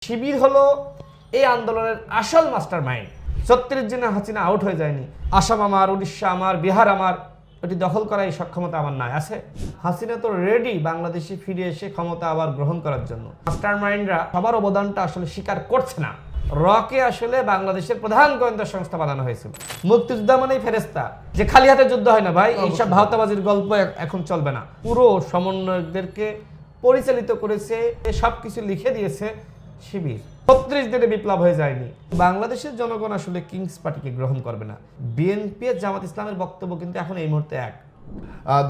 শিবির হলো এই আন্দোলনের আসল মাস্টার মাইন্ড। ৩৬ জনে হাসিনা আউট হয়ে যায়নি। আসাম আমার, উড়িষ্যা আমার, বিহার আমার, ওটি দখল করার এই সক্ষমতা আমার নাই আছে। হাসিনা তো রেডি বাংলাদেশে ফিরে এসে ক্ষমতা আবার গ্রহণ করার জন্য। মাস্টার মাইন্ডরা সবার অবদানটা আসলে স্বীকার করছে না। রকে আসলে বাংলাদেশের প্রধান গোয়েন্দা সংস্থা বানানো হয়েছিল। মুক্তিযোদ্ধা মানেই ফেরেস্তা, যে খালি হাতে যুদ্ধ হয় না ভাই। এইসব ভাওতাবাজির গল্প এখন চলবে না। পুরো সমন্বয়কদেরকে পরিচালিত করেছে, সবকিছু লিখে দিয়েছে শিবির। ৩৬ দিনে বিপ্লব হয়ে যায়নি। বাংলাদেশের জনগণ আসলে কিংস পার্টিকে গ্রহণ করবে না। বিএনপি জামাত ইসলামের বক্তব্য কিন্তু এখন এই মুহূর্তে এক।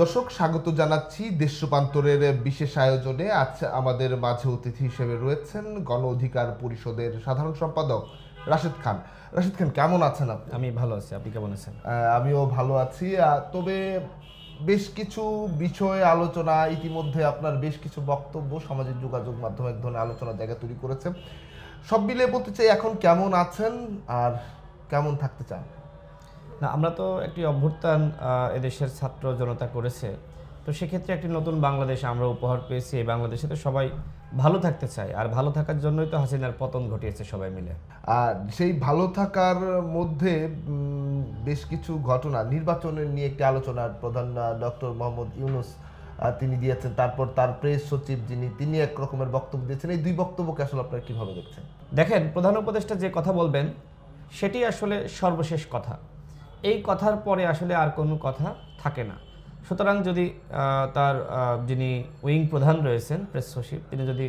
দর্শক, স্বাগত জানাচ্ছি দেশ রূপান্তরের বিশেষ আয়োজনে। আজ আমাদের মাঝে অতিথি হিসেবে রয়েছেন গণ অধিকার পরিষদের সাধারণ সম্পাদক রাশেদ খান। রাশেদ খান, কেমন আছেন আপনি? আমি ভালো আছি, আপনি কেমন আছেন? আমিও ভালো আছি। তবে বেশ কিছু বিষয়ে আলোচনা, ইতিমধ্যে আপনার বেশ কিছু বক্তব্য সামাজিক যোগাযোগ মাধ্যমে এক ধরনের আলোচনার জায়গা তৈরি করেছে। সব মিলিয়ে বলতে চাই, এখন কেমন আছেন আর কেমন থাকতে চান? না, আমরা তো একটি অভ্যুত্থান এদেশের ছাত্র জনতা করেছে, তো সেক্ষেত্রে একটি নতুন বাংলাদেশ আমরা উপহার পেয়েছি। এই বাংলাদেশে তো সবাই ভালো থাকতে চায়, আর ভালো থাকার জন্যই তো হাসিনার পতন ঘটিয়েছে সবাই মিলে। আর সেই ভালো থাকার মধ্যে বেশ কিছু ঘটনা, নির্বাচনের নিয়ে একটি আলোচনার প্রধান ডক্টর মোহাম্মদ ইউনূস তিনি দিয়েছেন, তারপর তার প্রেস সচিব তিনি এক রকমের বক্তব্য দিয়েছেন। এই দুই বক্তব্যকে আসলে আপনারা কিভাবে দেখছেন? দেখেন, প্রধান উপদেষ্টা যে কথা বলবেন সেটি আসলে সর্বশেষ কথা। এই কথার পরে আসলে আর কোনো কথা থাকে না। সুতরাং যদি তার যিনি উইং প্রধান রয়েছেন, প্রেস সচিব, তিনি যদি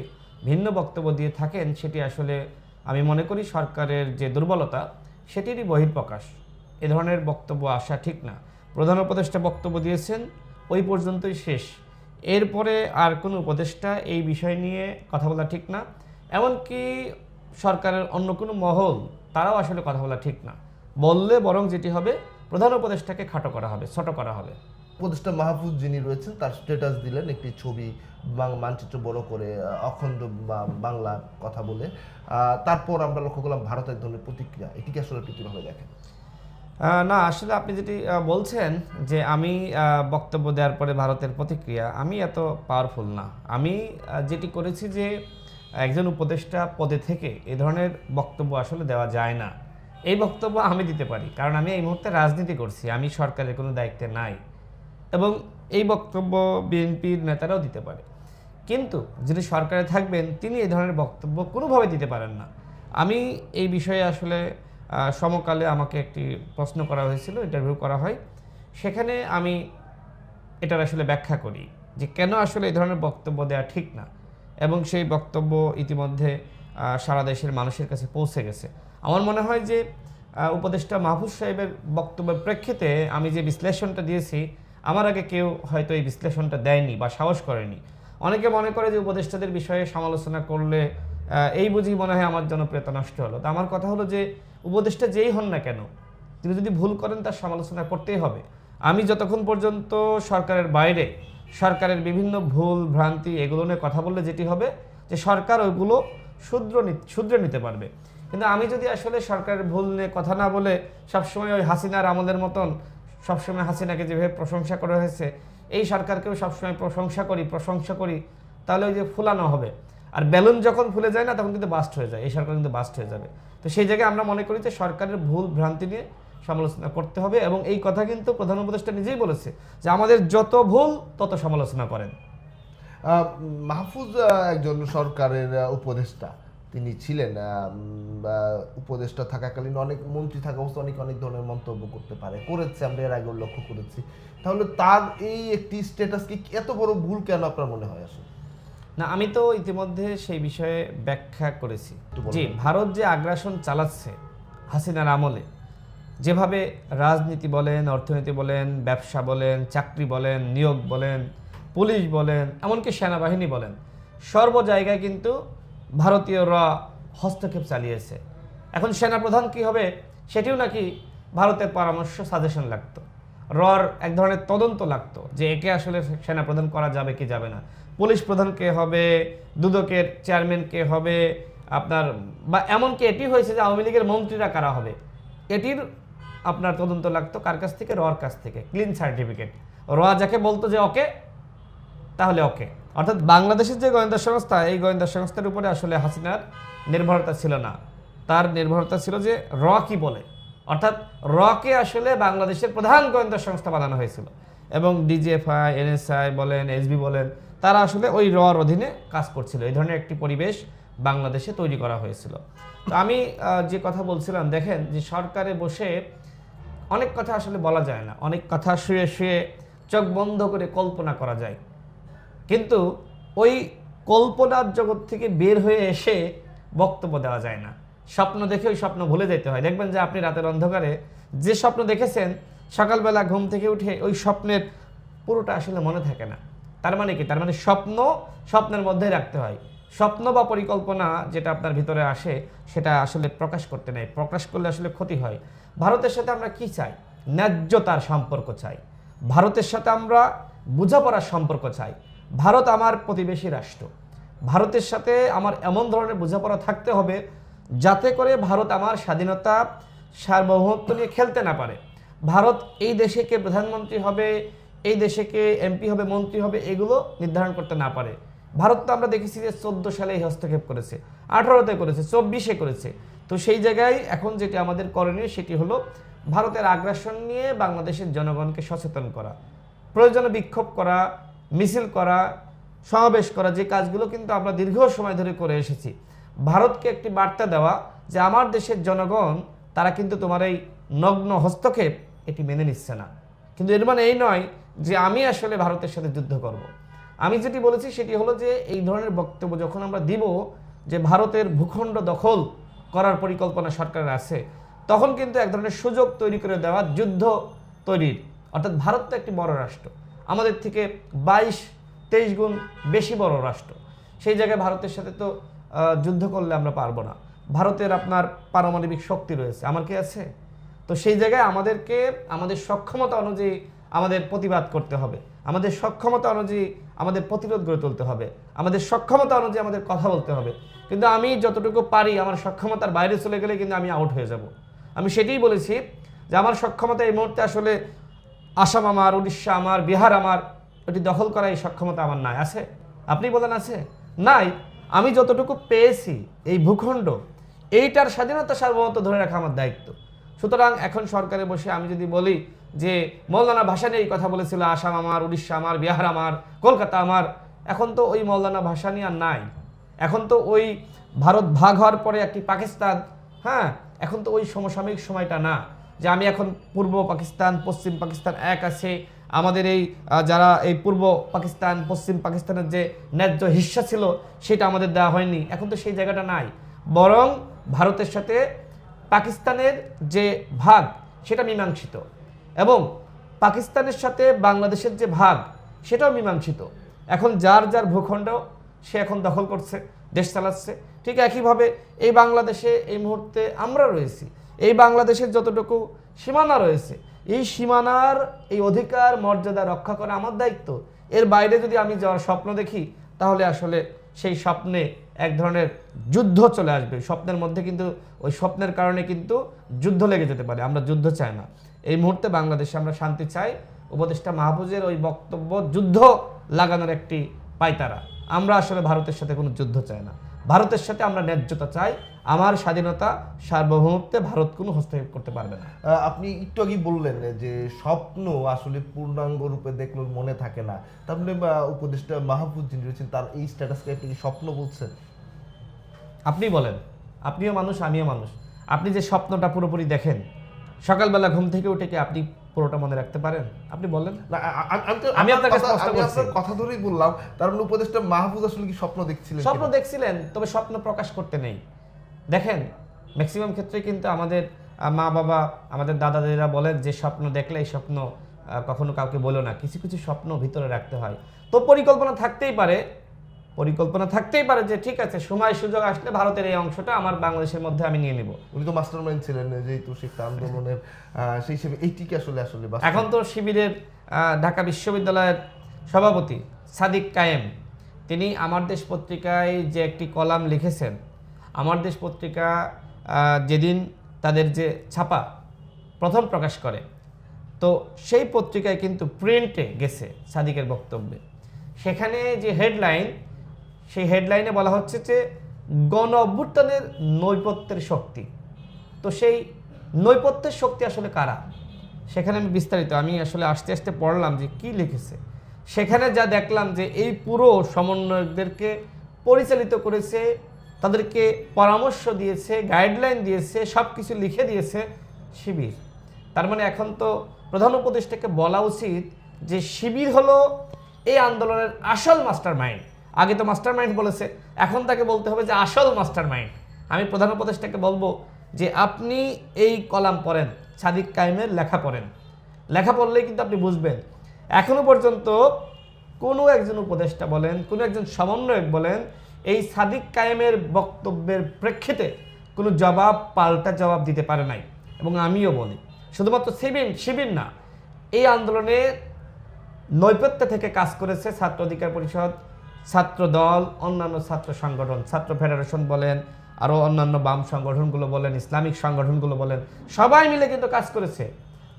ভিন্ন বক্তব্য দিয়ে থাকেন, সেটি আসলে আমি মনে করি সরকারের যে দুর্বলতা সেটিরই বহিঃপ্রকাশ। এ ধরনের বক্তব্য আসা ঠিক না। প্রধান উপদেষ্টা বক্তব্য দিয়েছেন, ওই পর্যন্তই শেষ। এরপরে আর কোনো উপদেষ্টা এই বিষয় নিয়ে কথা বলা ঠিক না। এমনকি সরকারের অন্য কোনো মহল, তারাও আসলে কথা বলা ঠিক না। বললে বরং যেটি হবে, প্রধান উপদেষ্টাকে খাটো করা হবে, ছোট করা হবে। উপদেষ্টা মাহফুজ যিনি রয়েছেন, তার স্ট্যাটাস দিলেন একটি ছবি, মানচিত্র বড় করে অখণ্ড বাংলা কথা বলে। তারপর আমরা লক্ষ্য করলাম ভারতের এক ধরনের প্রতিক্রিয়া। এটিকে আসলে আপনি কীভাবে দেখেন? না, আসলে আপনি যেটি বলছেন যে আমি বক্তব্য দেওয়ার পরে ভারতের প্রতিক্রিয়া, আমি এত পাওয়ারফুল না। আমি যেটি করেছি যে একজন উপদেষ্টা পদে থেকে এ ধরনের বক্তব্য আসলে দেওয়া যায় না। এই বক্তব্য আমি দিতে পারি, কারণ আমি এই মুহূর্তে রাজনীতি করছি, আমি সরকারের কোনো দায়িত্বে নাই। এবং এই বক্তব্য বিএনপির নেতারাও দিতে পারে, কিন্তু যিনি সরকারে থাকবেন তিনি এই ধরনের বক্তব্য কোনোভাবে দিতে পারেন না। আমি এই বিষয়ে আসলে সমকালে আমাকে একটি প্রশ্ন করা হয়েছিল, ইন্টারভিউ করা হয়, সেখানে আমি এটার আসলে ব্যাখ্যা করি যে কেন আসলে এই ধরনের বক্তব্য দেওয়া ঠিক না। এবং সেই বক্তব্য ইতিমধ্যে সারা দেশের মানুষের কাছে পৌঁছে গেছে। আমার মনে হয় যে উপদেষ্টা মাহফুজ সাহেবের বক্তব্যের প্রেক্ষিতে আমি যে বিশ্লেষণটা দিয়েছি, আমার আগে কেউ হয়তো এই বিশ্লেষণটা দেয়নি বা সাহস করেনি। অনেকে মনে করে যে উপদেষ্টাদের বিষয়ে সমালোচনা করলে এই বুঝি মনে হয় আমার জনপ্রিয়তা নষ্ট হলো। তো আমার কথা হলো যে উপদেষ্টা যেই হন না কেন, তিনি যদি ভুল করেন তার সমালোচনা করতেই হবে। আমি যতক্ষণ পর্যন্ত সরকারের বাইরে সরকারের বিভিন্ন ভুল ভ্রান্তি এগুলো নিয়ে কথা বললে যেটি হবে যে সরকার ওইগুলো শুধরে নিতে পারবে। কিন্তু আমি যদি আসলে সরকারের ভুল নিয়ে কথা না বলে সবসময় ওই হাসিনার আমলের মতন সবসময় হাসিনাকে যেভাবে প্রশংসা করা হয়েছে, এই সরকারকেও সবসময় প্রশংসা করি, তাহলে ওই যে ফুলানো হবে। আর বেলুন যখন ফুলে যায় না, তখন কিন্তু বাস্ট হয়ে যায়। এই সরকার কিন্তু বাস্ট হয়ে যাবে। তো সেই জায়গায় আমরা মনে করি যে সরকারের ভুল ভ্রান্তি নিয়ে সমালোচনা করতে হবে। এবং এই কথা কিন্তু প্রধান উপদেষ্টা নিজেই বলেছে যে আমাদের যত ভুল তত সমালোচনা করেন। মাহফুজ একজন সরকারের উপদেষ্টা তিনি ছিলেন। উপদেষ্টা থাকাকালীন অনেক মন্ত্রী থাকা অবস্থা অনেক ধরনের মন্তব্য করেছে, আমরা এর আগেও লক্ষ্য করেছি। তাহলে তার এই একটি স্ট্যাটাসকে এত বড় ভুল কেন আপনার মনে হয় আসলে? না, আমি তো ইতিমধ্যে সেই বিষয়ে ব্যাখ্যা করেছি যে ভারত যে আগ্রাসন চালাচ্ছে হাসিনার আমলে, যেভাবে রাজনীতি বলেন, অর্থনীতি বলেন, ব্যবসা বলেন, চাকরি বলেন, নিয়োগ বলেন, পুলিশ বলেন, এমনকি সেনাবাহিনী বলেন, সর্ব জায়গায় কিন্তু ভারতীয়রা হস্তক্ষেপ চালিয়েছে। এখন সেনাপ্রধান কী হবে সেটিও নাকি ভারতের পরামর্শ, সাজেশন লাগতো। রর এক ধরনের তদন্ত লাগতো যে একে আসলে সেনাপ্রধান করা যাবে কি যাবে না, পুলিশ প্রধান কে হবে, দুদকের চেয়ারম্যান কে হবে, আপনার বা এমনকি এটি হয়েছে যে আওয়ামী লীগের মন্ত্রীরা কারা হবে, এটির আপনার তদন্ত লাগতো। কার কাছ থেকে? রর কাছ থেকে, ক্লিন সার্টিফিকেট। র যাকে বলতো যে ওকে, তাহলে ওকে। অর্থাৎ বাংলাদেশের যে গোয়েন্দা সংস্থা, এই গোয়েন্দা সংস্থার উপরে আসলে হাসিনার নির্ভরতা ছিল না। তার নির্ভরতা ছিল যে র কি বলে, অর্থাৎ রকে আসলে বাংলাদেশের প্রধান গোয়েন্দা সংস্থা বানানো হয়েছিল এবং ডিজিএফআই, এনএসআই বলেন, এসবি বলেন, তারা আসলে ওই রর অধীনে কাজ করছিল। এই ধরনের একটি পরিবেশ বাংলাদেশে তৈরি করা হয়েছিল। তো আমি যে কথা বলছিলাম, দেখেন যে সরকারে বসে অনেক কথা আসলে বলা যায় না, অনেক কথা শুয়ে শুয়ে চোখ বন্ধ করে কল্পনা করা যায়, কিন্তু ওই কল্পনার জগৎ থেকে বের হয়ে এসে বক্তব্য দেওয়া যায় না। স্বপ্ন দেখে ওই স্বপ্ন ভুলে যেতে হয়। দেখবেন যে আপনি রাতের অন্ধকারে যে স্বপ্ন দেখেছেন, সকালবেলা ঘুম থেকে উঠে ওই স্বপ্নের পুরোটা আসলে মনে থাকে না। তার মানে কি? তার মানে স্বপ্ন স্বপ্নের মধ্যেই রাখতে হয়। স্বপ্ন বা পরিকল্পনা যেটা আপনার ভিতরে আসে সেটা আসলে প্রকাশ করতে নেই, প্রকাশ করলে আসলে ক্ষতি হয়। ভারতের সাথে আমরা কি চাই? ন্যায্যতার সম্পর্ক চাই। ভারতের সাথে আমরা বোঝাপড়ার সম্পর্ক চাই। ভারত আমার প্রতিবেশী রাষ্ট্র। ভারতের সাথে আমার এমন ধরনের বোঝাপড়া থাকতে হবে যাতে করে ভারত আমার স্বাধীনতা, সার্বভৌমত্ব নিয়ে খেলতে না পারে। ভারত এই দেশে কে প্রধানমন্ত্রী হবে, এই দেশে কে এমপি হবে, মন্ত্রী হবে, এগুলো নির্ধারণ করতে না পারে। ভারত তো আমরা দেখেছি যে 14 সালে এই হস্তক্ষেপ করেছে, 18তে করেছে, 24-এ করেছে। তো সেই জায়গায় এখন যেটি আমাদের করণীয় সেটি হলো ভারতের আগ্রাসন নিয়ে বাংলাদেশের জনগণকে সচেতন করা, প্রয়োজনে বিক্ষোভ করা, মিছিল করা, সমাবেশ করা, যে কাজগুলো কিন্তু আমরা দীর্ঘ সময় ধরে করে এসেছি। ভারতকে একটি বার্তা দেওয়া যে আমার দেশের জনগণ তারা কিন্তু তোমার এই নগ্ন হস্তক্ষেপ এটি মেনে নিচ্ছে না। কিন্তু এর মানে এই নয় যে আমি আসলে ভারতের সাথে যুদ্ধ করব। আমি যেটি বলেছি সেটি হলো যে এই ধরনের বক্তব্য যখন আমরা দিব যে ভারতের ভূখণ্ড দখল করার পরিকল্পনা সরকারের আছে, তখন কিন্তু এক ধরনের সুযোগ তৈরি করে দেওয়া যুদ্ধ তৈরির। অর্থাৎ ভারত তো একটি বড় রাষ্ট্র, আমাদের থেকে 22-23 গুণ বেশি বড় রাষ্ট্র। সেই জায়গায় ভারতের সাথে তো যুদ্ধ করলে আমরা পারবো না। ভারতের আপনার পারমাণবিক শক্তি রয়েছে, আমার কি আছে? তো সেই জায়গায় আমাদেরকে আমাদের সক্ষমতা অনুযায়ী আমাদের প্রতিবাদ করতে হবে, আমাদের সক্ষমতা অনুযায়ী আমাদের প্রতিরোধ গড়ে তুলতে হবে, আমাদের সক্ষমতা অনুযায়ী আমাদের কথা বলতে হবে। কিন্তু আমি যতটুকু পারি আমার সক্ষমতার বাইরে চলে গেলে কিন্তু আমি আউট হয়ে যাব। আমি সেটাই বলেছি যে আমার সক্ষমতা এই মুহূর্তে আসলে আসাম আমার, উড়িষ্যা আমার, বিহার আমার, ওটি দখল করা এই সক্ষমতা আমার নাই। আছে? আপনি বলেন আছে? নাই। আমি যতটুকু পেয়েছি এই ভূখণ্ড, এইটার স্বাধীনতা সার্বভৌমত্ব ধরে রাখা আমার দায়িত্ব। সুতরাং এখন সরকারে বসে আমি যদি বলি যে মৌলানা ভাসানী এই কথা বলেছিল, আসাম আমার, উড়িষ্যা আমার, বিহার আমার, কলকাতা আমার, এখন তো ওই মৌলানা ভাসানী আর নাই। এখন তো ওই ভারত ভাগ হওয়ার পরে একটি পাকিস্তান, হ্যাঁ, এখন তো ওই সমসাময়িক সময়টা না যে আমি এখন পূর্ব পাকিস্তান, পশ্চিম পাকিস্তান এক আছে। আমাদের এই যারা এই পূর্ব পাকিস্তান, পশ্চিম পাকিস্তানের যে ন্যায্য হিস্সা ছিল সেটা আমাদের দেওয়া হয়নি, এখন তো সেই জায়গাটা নাই। বরং ভারতের সাথে পাকিস্তানের যে ভাগ সেটা মীমাংসিত, এবং পাকিস্তানের সাথে বাংলাদেশের যে ভাগ সেটাও মীমাংসিত। এখন যার যার ভূখণ্ড সে এখন দখল করছে, দেশ চালাচ্ছে। ঠিক একইভাবে এই বাংলাদেশে এই মুহূর্তে আমরা রয়েছি, এই বাংলাদেশের যতটুকু সীমানা রয়েছে, এই সীমানার এই অধিকার মর্যাদা রক্ষা করা আমার দায়িত্ব। এর বাইরে যদি আমি যাওয়ার স্বপ্ন দেখি তাহলে আসলে সেই স্বপ্নে এক ধরনের যুদ্ধ চলে আসবে। স্বপ্নের মধ্যে কিন্তু ওই স্বপ্নের কারণে কিন্তু যুদ্ধ লেগে যেতে পারে। আমরা যুদ্ধ চাই না। এই মুহূর্তে বাংলাদেশে আমরা শান্তি চাই। উপদেষ্টা মাহফুজের ওই বক্তব্য যুদ্ধ লাগানোর একটি পায়তারা। আমরা আসলে ভারতের সাথে কোনো যুদ্ধ চাই না। ভারতের সাথে আমরা ন্যায্যতা চাই। আমার স্বাধীনতা, সার্বভৌমত্বে ভারত কোনো হস্তক্ষেপ করতে পারবে না। আপনি একটু আগেই বললেন যে স্বপ্ন আসলে পূর্ণাঙ্গ রূপে দেখলে মনে থাকে না, তার মানে উপদেষ্টা মাহফুজ যিনি রয়েছেন তার এই স্ট্যাটাসকে আপনি কি স্বপ্ন বলছেন? আপনি বলেন, আপনিও মানুষ, আমিও মানুষ। আপনি যে স্বপ্নটা পুরোপুরি দেখেন, সকালবেলা ঘুম থেকে উঠে কি আপনি পুরোটা মনে রাখতে পারেন? আপনি বলেন। না, আমি আপনার কাছে প্রশ্ন করছি। আপনার কথা ধরেই বললাম, তার মানে উপদেষ্টা মাহফুজ আসলে কি স্বপ্ন দেখছিলেন? স্বপ্ন দেখছিলেন, তবে স্বপ্ন প্রকাশ করতে নেই। দেখেন, ম্যাক্সিমাম ক্ষেত্রে কিন্তু আমাদের মা বাবা, আমাদের দাদা দাদিরা বলেন যে স্বপ্ন দেখলে এই স্বপ্ন কখনো কাউকে বলো না। কিছু কিছু স্বপ্ন ভিতরে রাখতে হয়। তো পরিকল্পনা থাকতেই পারে যে ঠিক আছে, সময় সুযোগ আসলে ভারতের এই অংশটা আমার বাংলাদেশের মধ্যে আমি নিয়ে নিব। উনি তো মাস্টার মাইন্ড ছিলেন যেহেতু শিক্ষা আন্দোলনের, সেই হিসেবে এইটিকে আসলে এখন তো শিবিরের ঢাকা বিশ্ববিদ্যালয়ের সভাপতি সাদিক কায়েম, তিনি আমার দেশ পত্রিকায় যে একটি কলাম লিখেছেন, আমার দেশ পত্রিকা যেদিন তাদের যে ছাপা প্রথম প্রকাশ করে, তো সেই পত্রিকায় কিন্তু প্রিন্টে গেছে সাদিকের বক্তব্যে। সেখানে যে হেডলাইন, সেই হেডলাইনে বলা হচ্ছে যে গণ অভ্যুত্থানের নৈপথ্যের শক্তি। তো সেই নৈপথ্যের শক্তি আসলে কারা, সেখানে আমি আসলে আস্তে আস্তে পড়লাম যে কি লিখেছে। সেখানে যা দেখলাম যে এই পুরো সমন্বয়কদেরকে পরিচালিত করেছে, তাদেরকে পরামর্শ দিয়েছে, গাইডলাইন দিয়েছে, সব কিছু লিখে দিয়েছে শিবির। তার মানে এখন তো প্রধান উপদেষ্টাকে বলা উচিত যে শিবির হলো এই আন্দোলনের আসল মাস্টার মাইন্ড। আগে তো মাস্টার মাইন্ড বলেছে, এখন তাকে বলতে হবে যে আসল মাস্টার মাইন্ড। আমি প্রধান উপদেষ্টাকে বলবো যে আপনি এই কলাম পড়েন, সাদিক কায়েমের লেখা পড়েন। লেখা পড়লেই কিন্তু আপনি বুঝবেন এখনো পর্যন্ত কোনো একজন উপদেষ্টা বলেন, কোনো একজন সমন্বয়ক বলেন, এই সাদিক কায়েমের বক্তব্যের প্রেক্ষিতে কোনো জবাব, পাল্টা জবাব দিতে পারে নাই। এবং আমিও বলি, শুধুমাত্র শিবির না, এই আন্দোলনে নৈপথ্য থেকে কাজ করেছে ছাত্র অধিকার পরিষদ, ছাত্র দল, অন্যান্য ছাত্র সংগঠন, ছাত্র ফেডারেশন বলেন, আরও অন্যান্য বাম সংগঠনগুলো বলেন, ইসলামিক সংগঠনগুলো বলেন, সবাই মিলে কিন্তু কাজ করেছে।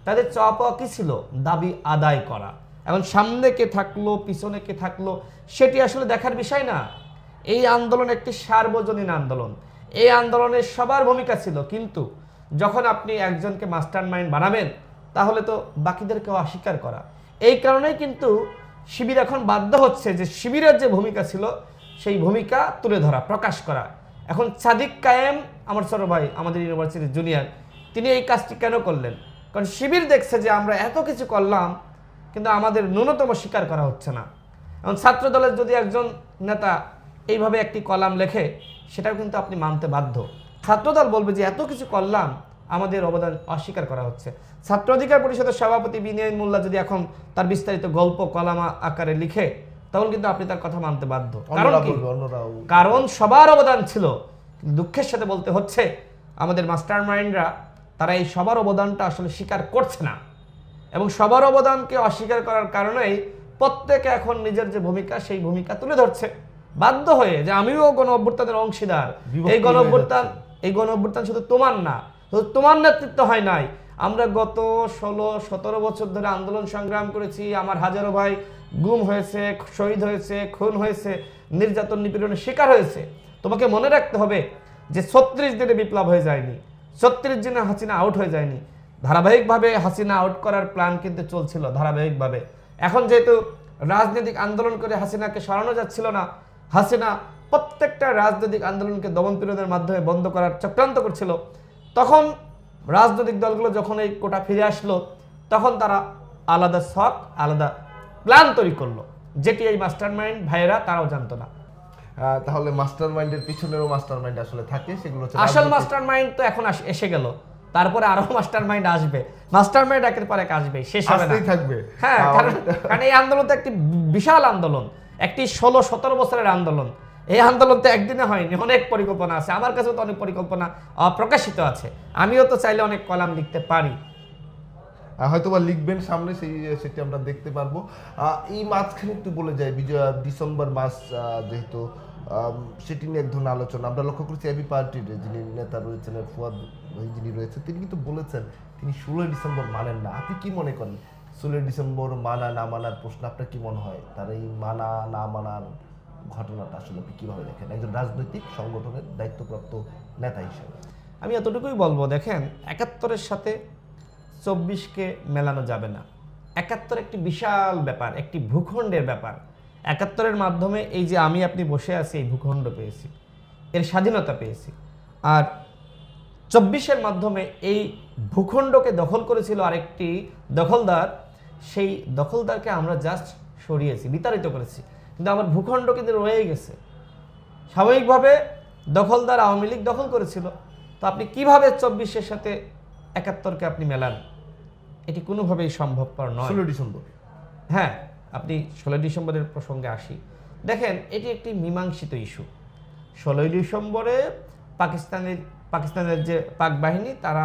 তাদের চাওয়া পাওয়া কী ছিল? দাবি আদায় করা। এখন সামনে কে থাকলো, পিছনে কে থাকলো, সেটি আসলে দেখার বিষয় না। এই আন্দোলন একটি সার্বজনীন আন্দোলন, এই আন্দোলনে সবার ভূমিকা ছিল। কিন্তু যখন আপনি একজনকে মাস্টার মাইন্ড বানাবেন, তাহলে তো বাকিদেরকেও অস্বীকার করা। এই কারণেই কিন্তু শিবির এখন বাধ্য হচ্ছে যে শিবিরের যে ভূমিকা ছিল সেই ভূমিকা তুলে ধরা, প্রকাশ করা। এখন সাদিক কায়েম আমার ছোট ভাই, আমাদের ইউনিভার্সিটির জুনিয়র, তিনি এই কাজটি কেন করলেন? কারণ শিবির দেখছে যে আমরা এত কিছু করলাম কিন্তু আমাদের ন্যূনতম স্বীকার করা হচ্ছে না। এখন ছাত্র দলের যদি একজন নেতা এইভাবে একটি কলাম লেখে, সেটাও কিন্তু আপনি মানতে বাধ্য। ছাত্রদল বলবে যে এত কিছু করলাম, আমাদের অবদান অস্বীকার করা হচ্ছে। ছাত্র অধিকার পরিষদের সভাপতি বিনয় মোল্লা যদি এখন তার বিস্তারিত গল্প কলাম আকারে লিখে, তখন কিন্তু আপনি তার কথা মানতে বাধ্য। কারণ কি? কারণ সবার অবদান ছিল। দুঃখের সাথে বলতে হচ্ছে আমাদের মাস্টার মাইন্ডরা তারা এই সবার অবদানটা আসলে স্বীকার করছে না, এবং সবার অবদানকে অস্বীকার করার কারণেই প্রত্যেকে এখন নিজের যে ভূমিকা, সেই ভূমিকা তুলে ধরছে বাধ্য হয়ে, যে আমিও গণ অভ্যুত্থানের অংশীদার। এই গণ অভ্যুত্থান শুধু তোমার না, শুধু তোমার নেতৃত্ব হয় নাই। আমরা গত 16-17 বছর ধরে আন্দোলন সংগ্রাম করেছি। আমার হাজারো ভাই গুম হয়েছে, শহীদ হয়েছে, খুন হয়েছে, নির্যাতন নিপীড়নের শিকার হয়েছে। তোমাকে মনে রাখতে হবে যে 36 দিনে বিপ্লব হয়ে যায়নি, 36 দিনে হাসিনা আউট হয়ে যায়নি। ধারাবাহিকভাবে হাসিনা আউট করার প্ল্যান কিন্তু চলছিল ধারাবাহিকভাবে। এখন যেহেতু রাজনৈতিক আন্দোলন করে হাসিনাকে সরানো যাচ্ছিল না, হাসিনা প্রত্যেকটা রাজনৈতিক আন্দোলনকে দমন পীড়নের মাধ্যমে বন্ধ করার চক্রান্ত করছিল, তখন রাজনৈতিক দলগুলো যখন এই কোটা ফিরে আসলো, তখন তারা আলাদা ছক, আলাদা প্ল্যান তৈরি করলো, যেটি এই মাস্টার মাইন্ড ভাইয়েরা তারাও জানতো না। তাহলে মাস্টার মাইন্ডের পিছনেরও মাস্টার মাইন্ড আসলে থাকে, সেগুলো আসল মাস্টার মাইন্ড তো এখন এসে গেল, তারপরে আরো মাস্টার মাইন্ড আসবে। মাস্টার মাইন্ড একের পর এক আসবে, শেষ হবে না, থাকবে। হ্যাঁ, কারণ এই আন্দোলন তো একটি বিশাল আন্দোলন, একটি 16-17 বছরের আন্দোলন। এই আন্দোলন তো একদিনে হয়নি, অনেক পরিকল্পনা আছে। আমার কাছেও তো অনেক পরিকল্পনা অপ্রকাশিত আছে। আমিও তো চাইলে অনেক কলাম লিখতে পারি, হয়তোবা লিখবেন সামনে, সেটি আমরা দেখতে পারবো। এই মাঝখানে একটু বলে যাই, ডিসেম্বর মাস যেহেতু, সেটি নিয়ে এক ধরনের আলোচনা আমরা লক্ষ্য করছি। এবি পার্টির যিনি নেতা রয়েছেন, ফুয়াদ যিনি রয়েছেন, তিনি কিন্তু বলেছেন তিনি 16 ডিসেম্বর মানেন না। আপনি কি মনে করেন 16 ডিসেম্বর মানা না মানার প্রশ্ন আপনার কি মনে হয়? তার এই মানা না মানার ঘটনাটা আসলে আপনি কিভাবে দেখেন একজন রাজনৈতিক সংগঠনের দায়িত্বপ্রাপ্ত নেতা হিসেবে? আমি এতটুকুই বলবো, দেখেন 71-এর সাথে 24-কে মেলানো যাবে না। 71 একটি বিশাল ব্যাপার, একটি ভূখণ্ডের ব্যাপার। 71-এর মাধ্যমে এই যে আমি আপনি বসে আছি, এই ভূখণ্ড পেয়েছি, এর স্বাধীনতা পেয়েছি। আর 24-এর মাধ্যমে এই ভূখণ্ডকে দখল করেছিল আরেকটি দখলদার, সেই দখলদারকে আমরা জাস্ট সরিয়েছি, বিতাড়িত করেছি, কিন্তু আমার ভূখণ্ড কিন্তু রয়েই গেছে। স্বাভাবিকভাবে দখলদার আওয়ামী লীগ দখল করেছিল, তো আপনি কিভাবে 24-এর সাথে 71-কে আপনি মেলান? এটি কোনোভাবেই সম্ভবপর নয়। 16 ডিসেম্বর, হ্যাঁ, আপনি 16 ডিসেম্বরের প্রসঙ্গে আসি। দেখেন, এটি একটি মীমাংসিত ইস্যু। 16 ডিসেম্বরে পাকিস্তানের যে পাক বাহিনী, তারা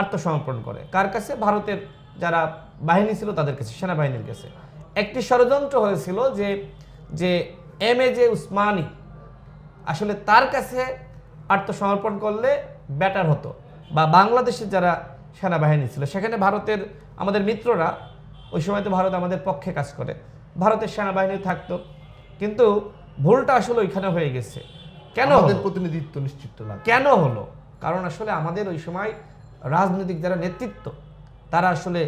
আত্মসমর্পণ করে কার কাছে? ভারতের যারা বাহিনী ছিল তাদের কাছে, সেনাবাহিনীর কাছে। একটি ষড়যন্ত্র হয়েছিল যে এমএজে উসমানী আসলে তার কাছে আত্মসমর্পণ করলে বেটার হতো, বা বাংলাদেশের যারা সেনাবাহিনী ছিল, সেখানে ভারতের আমাদের মিত্ররা, ওই সময় তো ভারত আমাদের পক্ষে কাজ করে, ভারতের সেনাবাহিনী থাকতো। কিন্তু ভুলটা আসলে ওইখানে হয়ে গেছে। কেন আমাদের হলো? প্রতিনিধিত্ব নিশ্চিত না। কেন হলো? কারণ আসলে আমাদের ওই সময় রাজনৈতিক যারা নেতৃত্ব, তারা আসলে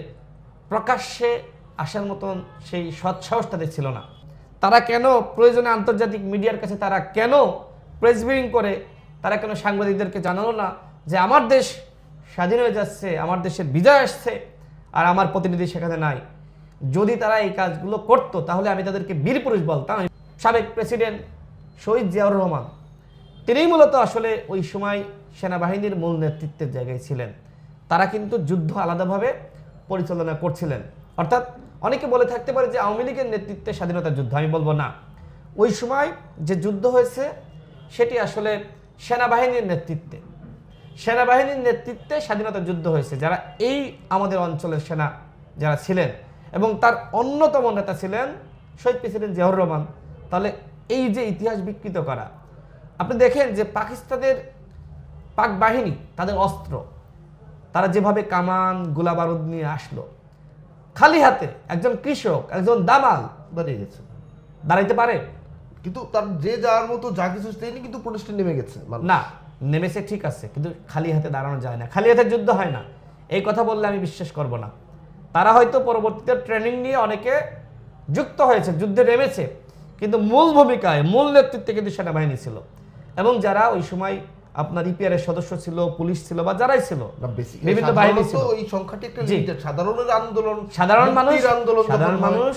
প্রকাশ্যে আসার মতন সেই সৎসাহস তাদের ছিল না। তারা কেন প্রয়োজনে আন্তর্জাতিক মিডিয়ার কাছে তারা কেন প্রেস ব্রিফিং করে, তারা কেন সাংবাদিকদেরকে জানালো না যে আমার দেশ স্বাধীন হয়ে যাচ্ছে, আমার দেশের বিজয় আসছে, আর আমার প্রতিনিধি সেখানে নাই? যদি তারা এই কাজগুলো করতো তাহলে আমি তাদেরকে বীর পুরুষ বলতাম। সাবেক প্রেসিডেন্ট শহীদ জিয়াউর রহমান, তিনিই মূলত আসলে ওই সময় সেনাবাহিনীর মূল নেতৃত্বের জায়গায় ছিলেন। তারা কিন্তু যুদ্ধ আলাদাভাবে পরিচালনা করছিলেন। অর্থাৎ অনেকে বলে থাকতে পারে যে আওয়ামী লীগের নেতৃত্বে স্বাধীনতা যুদ্ধ, আমি বলবো না। ওই সময় যে যুদ্ধ হয়েছে সেটি আসলে সেনাবাহিনীর নেতৃত্বে, সেনাবাহিনীর নেতৃত্বে স্বাধীনতা যুদ্ধ হয়েছে। যারা এই আমাদের অঞ্চলের সেনা যারা ছিলেন, এবং তার অন্যতম নেতা ছিলেন শহীদ প্রেসিডেন্ট জিয়াউর রহমান। তাহলে এই যে ইতিহাস বিকৃত করা, আপনি দেখেন যে পাকিস্তানের পাক বাহিনী, তাদের অস্ত্র, তারা যেভাবে কামান গোলা বারুদ নিয়ে আসলো, খালি হাতে একজন কৃষক, একজন দামাল দাঁড়িয়ে গেছে, দাঁড়াইতে পারে? কিন্তু তার যে যাওয়ার মতো যা কিছু তিনি কিন্তু প্রতিষ্ঠান নেমে গেছে মানুষ। না, নেমেছে ঠিক আছে, কিন্তু খালি হাতে দাঁড়ানো যায় না, খালি হাতে যুদ্ধ হয় না। এই কথা বললে আমি বিশ্বাস করব না। তারা হয়তো পরবর্তীতে ট্রেনিং নিয়ে অনেকে যুক্ত হয়েছে, যুদ্ধে নেমেছে, কিন্তু মূল ভূমিকায়, মূল নেতৃত্বে কিন্তু সেনাবাহিনী ছিল। এবং যারা ওই সময় আপনার ইপিআরের সদস্য ছিল, পুলিশ ছিল, বা যারাই ছিল, বিভিন্ন বাহিনী ছিল, এই সংখ্যাটি একটা জি। সাধারণের আন্দোলন, সাধারণ মানুষ, মুক্তির আন্দোলন, সাধারণ মানুষ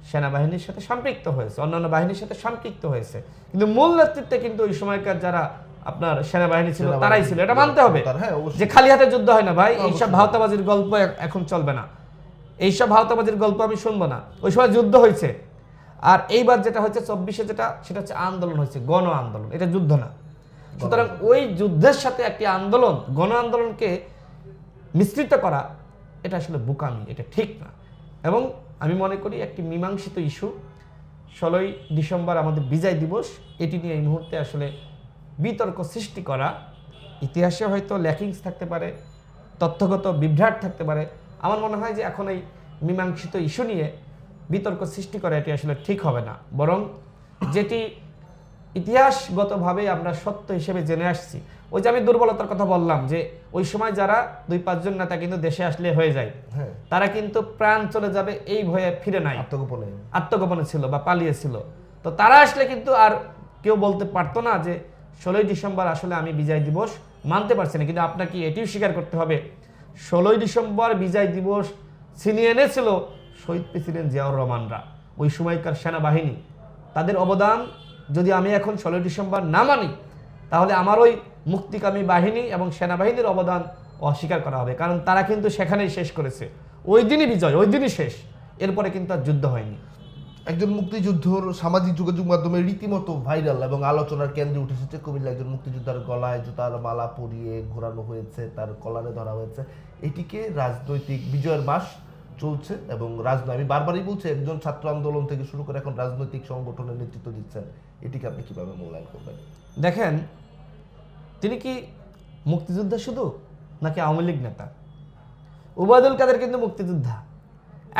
সেনাবাহিনীর সাথে সম্পৃক্ত হয়েছে, অন্যান্য বাহিনীর সাথে সম্পৃক্ত হয়েছে, কিন্তু মূল নেতৃত্বে কিন্তু ওই সময়কার যারা আপনার সেনাবাহিনী ছিল তারাই ছিল। এটা মানতে হবে হ্যাঁ, যে খালি হাতে যুদ্ধ হয় না ভাই। এইসব ভাওতাবাজির গল্প এখন চলবে না, এইসব ভাওতাবাজির গল্প আমি শুনবো না। ওই সময় যুদ্ধ হয়েছে। আর এইবার যেটা হচ্ছে 24-এ, সেটা হচ্ছে আন্দোলন হয়েছে, গণ আন্দোলন, এটা যুদ্ধ না। সুতরাং ওই যুদ্ধের সাথে একটি আন্দোলন, গণ আন্দোলনকে মিশ্রিত করা, এটা আসলে বোকামি, এটা ঠিক না। এবং আমি মনে করি একটি মীমাংসিত ইস্যু 16ই ডিসেম্বর আমাদের বিজয় দিবস, এটি নিয়ে এই মুহূর্তে আসলে বিতর্ক সৃষ্টি করা, ইতিহাসে হয়তো ল্যাকিংস থাকতে পারে, তথ্যগত বিভ্রাট থাকতে পারে। আমার মনে হয় যে এখন এই মীমাংসিত ইস্যু নিয়ে বিতর্ক সৃষ্টি করা এটি আসলে ঠিক হবে না। বরং যেটি ইতিহাসগতভাবে আমরা সত্য হিসেবে জেনে আসছি, ওই যে আমি দুর্বলতার কথা বললাম, যে ওই সময় যারা 2-5 জন নেতা কিন্তু দেশে আসলে হয়ে যায়, তারা কিন্তু প্রাণ চলে যাবে এই ভয়ে ফিরে নাই, আত্মগোপনে ছিল বা পালিয়েছিল। তো তারা আসলে কিন্তু আর কেউ বলতে পারতো না যে 16ই ডিসেম্বর আসলে আমি বিজয় দিবস মানতে পারছি না। কিন্তু আপনাকে এটিও স্বীকার করতে হবে, 16ই ডিসেম্বর বিজয় দিবস ছিনিয়ে এনেছিল শহীদ প্রেসিডেন্ট জিয়াউর রহমানরা, ওই সময়কার সেনাবাহিনী। তাদের অবদান যদি আমি এখন 16ই ডিসেম্বর না মানি, তাহলে আমার ওই মুক্তিকামী বাহিনী এবং সেনাবাহিনীর অবদান অস্বীকার করা হবে। কারণ তারা কিন্তু সেখানেই শেষ করেছে, ওই দিনই বিজয়, ওই দিনই শেষ, এরপরে কিন্তু আর যুদ্ধ হয়নি। একজন মুক্তিযুদ্ধর সামাজিক যোগাযোগ মাধ্যমে রীতিমতো ভাইরাল এবং আলোচনার কেন্দ্রে উঠে এসেছে কুমিল্লা একজন মুক্তিযোদ্ধার গলায় জুতার মালা পরিয়ে ঘোরানো হয়েছে, তার কলারে ধরা হয়েছে। এটিকে রাজনৈতিক বিজয়ের মাস চলছে এবং আমি বারবারই বলছি, একজন ছাত্র আন্দোলন থেকে শুরু করে এখন রাজনৈতিক সংগঠনের নেতৃত্ব দিচ্ছেন, এটিকে আপনি কিভাবে মূল্যায়ন করবেন? দেখেন, তিনি কি মুক্তিযোদ্ধা শুধু, নাকি আওয়ামী লীগ নেতা? উবায়দুল কাদের কিন্তু মুক্তিযোদ্ধা।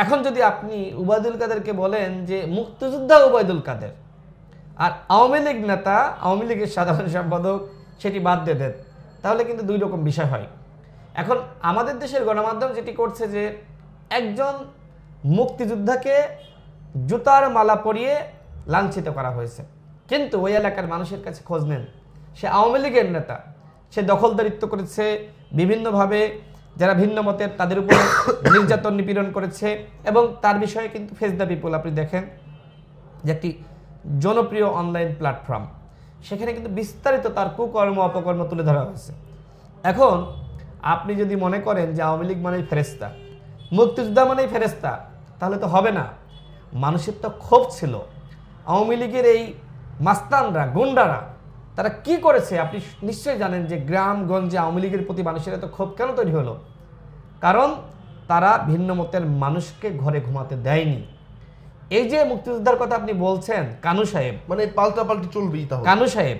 এখন যদি আপনি উবায়দুল কাদেরকে বলেন যে মুক্তিযোদ্ধা উবায়দুল কাদের, আর আওয়ামী লীগ নেতা, আওয়ামী লীগের সাধারণ সম্পাদক, সেটি বাদ দিয়ে দেন, তাহলে কিন্তু দুই রকম বিষয় হয়। এখন আমাদের দেশের গণমাধ্যম যেটি করছে যে একজন মুক্তিযোদ্ধাকে জুতার মালা পরিয়ে লাঞ্ছিত করা হয়েছে, কিন্তু ওই এলাকার মানুষের কাছে খোঁজ নেন, সে আওয়ামী লীগের নেতা, সে দখলদারিত্ব করেছে বিভিন্নভাবে, যারা ভিন্ন মতের তাদের উপর নির্যাতন নিপীড়ন করেছে, এবং তার বিষয়ে কিন্তু ফেস দ্য পিপল আপনি দেখেন যে একটি জনপ্রিয় অনলাইন প্ল্যাটফর্ম, সেখানে কিন্তু বিস্তারিত তার কুকর্ম অপকর্ম তুলে ধরা হয়েছে। এখন আপনি যদি মনে করেন যে আওয়ামী লীগ মানেই ফেরেস্তা, মুক্তিযোদ্ধা মানেই ফেরেস্তা, তাহলে তো হবে না। মানুষের তো ক্ষোভ ছিল। আওয়ামী লীগের এই মাস্তানরা, গুন্ডারা, তারা কি করেছে আপনি নিশ্চয়ই জানেন যে গ্রামগঞ্জে আওয়ামী লীগের প্রতি মানুষের এত ক্ষোভ কেন তৈরি হলো? কারণ তারা ভিন্ন মতের মানুষকে ঘরে ঘুমাতে দেয়নি। এই যে মুক্তিযোদ্ধার কথা আপনি বলছেন, কানু সাহেব, মানে পাল্টাপাল্টি চলবেই তাহলে। কানু সাহেব,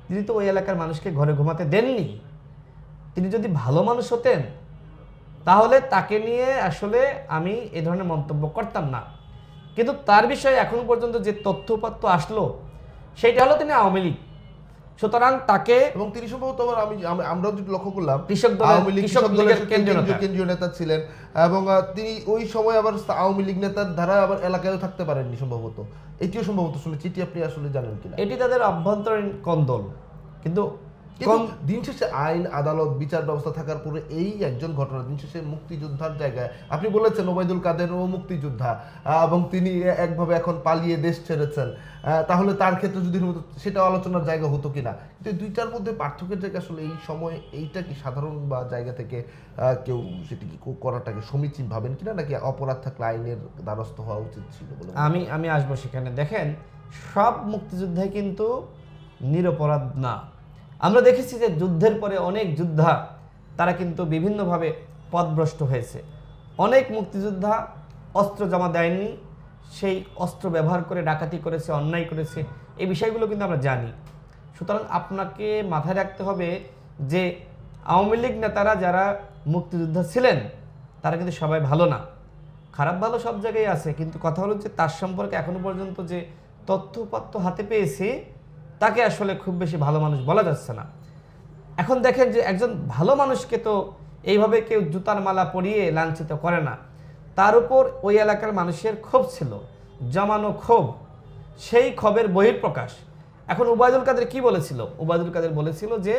তিনি তো ওই এলাকার মানুষকে ঘরে ঘুমাতে দেননি। তিনি যদি ভালো মানুষ হতেন তাহলে তাকে নিয়ে আসলে আমি এ ধরনের মন্তব্য করতাম না। কিন্তু তার বিষয়ে এখন পর্যন্ত যে তথ্যপাত্য আসলো সেটা হলো তিনি আওয়ামী লীগ। সুতরাং তাকে এবং তিনি সম্ভবত আবার আমরাও যেটা লক্ষ্য করলাম কৃষক দলের কেন্দ্রীয় নেতা ছিলেন, এবং তিনি ওই সময় আবার আওয়ামী লীগ নেতার ধারা আবার এলাকায়ও থাকতে পারেননি সম্ভবত। এটিও সম্ভবত শুনেছি, এটি আপনি আসলে জানেন কিনা? এটি তাদের অভ্যন্তরীণ কোন্দল। কিন্তু দিন শেষে আইন আদালত বিচার ব্যবস্থা থাকার পরে এই একজন ঘটনা, দিন শেষে মুক্তিযোদ্ধার জায়গায় আপনি বলেছেন ওবায়দুল কাদেরও মুক্তিযোদ্ধা, এবং তিনি একভাবে এখন পালিয়ে দেশ ছেড়েছেন, তাহলে তার ক্ষেত্রে যদি সেটা আলোচনার জায়গা হতো কিনা। কিন্তু দুইটার মধ্যে পার্থক্যের জায়গা আসলে এই সময় এইটা কি সাধারণ বা জায়গা থেকে কেউ সেটি কি করাটাকে সমীচীন ভাবেন কিনা, নাকি অপরাধ থাকলে আইনের দ্বারস্থ হওয়া উচিত ছিল বলে? আমি আসবো সেখানে। দেখেন, সব মুক্তিযোদ্ধাই কিন্তু নিরপরাধ না। আমরা দেখেছি যে যুদ্ধের পরে অনেক যোদ্ধা তারা কিন্তু বিভিন্নভাবে পথভ্রষ্ট হয়েছে। অনেক মুক্তিযোদ্ধা অস্ত্র জমা দেয়নি, সেই অস্ত্র ব্যবহার করে ডাকাতি করেছে, অন্যায় করেছে, এই বিষয়গুলো কিন্তু আমরা জানি। সুতরাং আপনাকে মাথায় রাখতে হবে যে আওয়ামী লীগ নেতারা যারা মুক্তিযোদ্ধা ছিলেন তারা কিন্তু সবাই ভালো না, খারাপ ভালো সব জায়গায় আছে। কিন্তু কথা হলো যে তার সম্পর্কে এখনো পর্যন্ত যে তথ্যপত্র হাতে পেয়েছি তাকে আসলে খুব বেশি ভালো মানুষ বলা যাচ্ছে না। এখন দেখেন যে একজন ভালো মানুষকে তো এইভাবে কেউ জুতার মালা পরিয়ে লাঞ্ছিত করে না। তার উপর ওই এলাকার মানুষের ক্ষোভ ছিল, জমানো ক্ষোভ, সেই ক্ষোভের বহিঃপ্রকাশ। এখন ওবায়দুল কাদের কি বলেছিল? ওবায়দুল কাদের বলেছিল যে